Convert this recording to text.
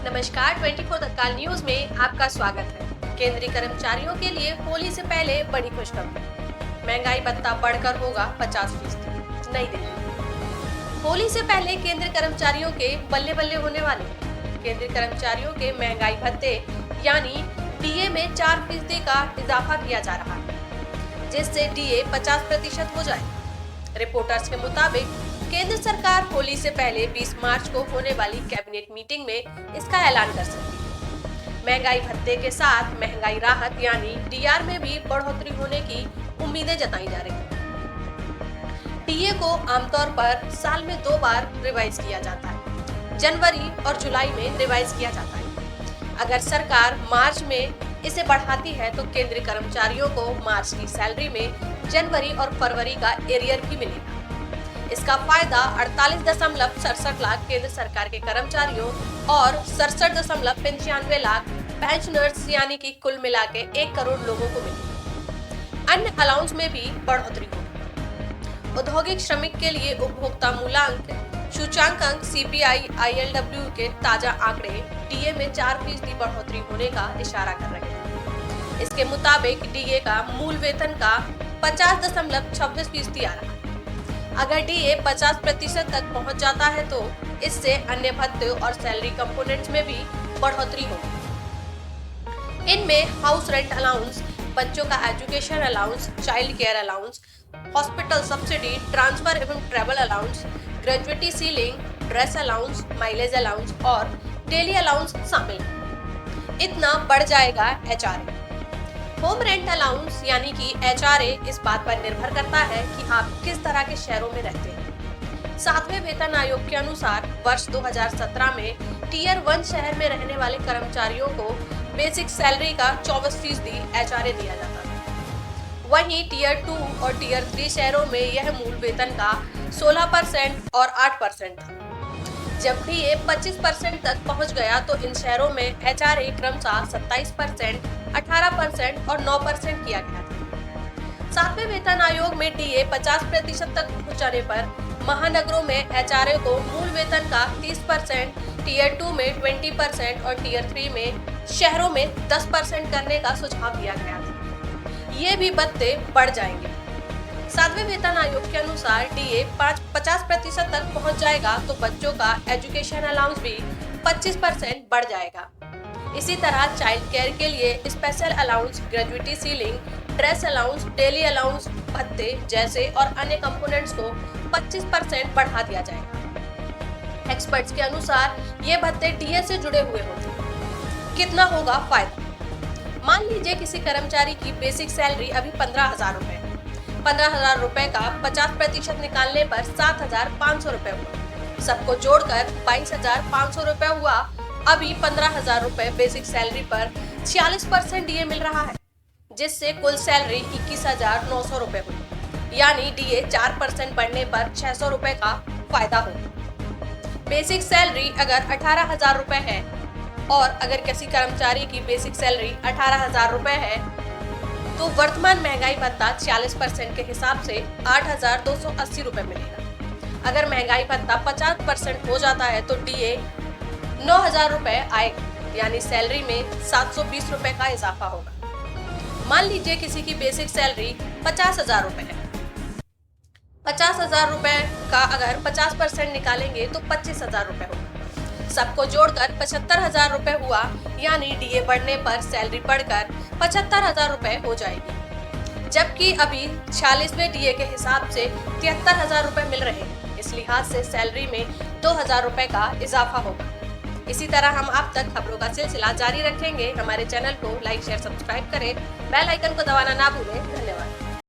नमस्कार, 24 तत्काल न्यूज में आपका स्वागत है। केंद्रीय कर्मचारियों के लिए होली से पहले बड़ी खुशखबरी। महंगाई भत्ता बढ़कर होगा 50%। नई दिल्ली। होली से पहले केंद्रीय कर्मचारियों के बल्ले बल्ले होने वाले। केंद्रीय कर्मचारियों के महंगाई भत्ते यानी डीए में 4% का इजाफा किया जा रहा है, जिससे डीए 50% हो जाए। रिपोर्टर्स के मुताबिक केंद्र सरकार होली से पहले 20 मार्च को होने वाली कैबिनेट मीटिंग में इसका ऐलान कर सकती है। महंगाई भत्ते के साथ महंगाई राहत यानी डीआर में भी बढ़ोतरी होने की उम्मीदें जताई जा रही हैं। डीए को आमतौर पर साल में 2 बार रिवाइज किया जाता है। जनवरी और जुलाई में रिवाइज किया जाता है। अगर सरकार मार्च में इसे बढ़ाती है तो केंद्रीय कर्मचारियों को मार्च की सैलरी में जनवरी और फरवरी का एरियर भी मिलेगा। इसका फायदा 48.67 लाख केंद्र सरकार के कर्मचारियों और 67.95 लाख पेंशनर्स यानी कि कुल मिला के 1 करोड़ लोगों को मिलेगा। अन्य अलाउंस में भी बढ़ोतरी होगी। औद्योगिक श्रमिक के लिए उपभोक्ता मूल्यांक सूचांक सीपीआई आईएलडब्ल्यू के ताजा आंकड़े डीए में 4% बढ़ोतरी होने का इशारा कर रहे हैं। इसके मुताबिक डीए का मूल वेतन का 50.26% आ रहा है। अगर डीए 50% तक पहुंच जाता है तो इससे अन्य भत्ते और सैलरी कंपोनेंट्स में भी बढ़ोतरी होगी। इनमें हाउस रेंट अलाउंस, बच्चों का education allowance, child care allowance, hospital subsidy, transfer एवं travel allowance, gratuity ceiling, dress allowance, mileage allowance और डेली अलाउंस शामिल है। इतना बढ़ जाएगा एचआरए। होम रेंट अलाउंस यानी कि एचआरए इस बात पर निर्भर करता है कि आप किस तरह के शहरों में रहते हैं। 7वें वेतन आयोग के अनुसार वर्ष 2017 में टीयर 1 शहर में रहने वाले कर्मचारियों को बेसिक सैलरी का 24% एचआरए दिया जाता है। वहीं टीयर 2 और टीयर 3 शहरों में यह मूल वेतन का 16% और 8% था। जब भी ये 25% तक पहुंच गया तो इन शहरों में एचआरए क्रमशः 27%, 18% और 9% किया गया था। 7वें वेतन आयोग में डीए 50% तक पहुंच जाने पर महानगरों में एचआरए को मूल वेतन का 30%, टीयर 2 में 20% और टीयर 3 में शहरों में 10% करने का सुझाव दिया गया था। ये भी भत्ते बढ़ जाएंगे। 7वें वेतन आयोग के अनुसार डीए 50% तक पहुंच जाएगा तो बच्चों का एजुकेशन अलाउंस भी 25% बढ़ जाएगा। इसी तरह चाइल्ड केयर के लिए special allowance, gratuity ceiling, dress allowance, daily allowance भत्ते जैसे और अन्य कंपोनेंट्स को 25% बढ़ा दिया जाएगा। एक्सपर्ट्स के अनुसार ये भत्ते डीए से जुड़े हुए होते हैं। कितना होगा फायदा? मान लीजिए किसी कर्मचारी की बेसिक सैलरी अभी 15,000 रुपए है। 15,000 रुपए का 50% निकालने पर 7,500 रुपए हुआ। सबको जोड़कर 22,500 रुपए हुआ। अभी 15,000 रुपए बेसिक सैलरी पर 46% डीए मिल रहा है, जिससे कुल सैलरी 21,900 रुपए हुई। यानी डीए 4% बढ़ने पर 600 रुपए का फायदा होगा। बेसिक सैलरी अगर 18,000 रुपए है और अगर किसी कर्मचारी की बेसिक सैलरी 18,000 रुपए है तो वर्तमान महंगाई भत्ता 40% के हिसाब से 8,280 रुपए मिलेगा। अगर महंगाई भत्ता 50% हो जाता है तो डीए 9,000 रुपए आएगा, यानी सैलरी में 720 रुपए का इजाफा होगा। मान लीजिए किसी की बेसिक सैलरी 50,000 रुपए है। 50,000 रुपए का अगर 50% निकालेंगे तो 25,000 रुपए होगा। सबको जोड़कर 75,000 रुपए हुआ, यानी डीए बढ़ने पर सैलरी बढ़कर 75,000 रुपए हो जाएगी। जबकि अभी 46वें डीए के हिसाब से 73,000 रुपए मिल रहे हैं। इस लिहाज से सैलरी में 2,000 रुपए का इजाफा होगा। इसी तरह हम आप तक खबरों का सिलसिला जारी रखेंगे। हमारे चैनल को लाइक, शेयर, सब्सक्राइब करें। बेल आइकन को दबाना ना भूलें। धन्यवाद।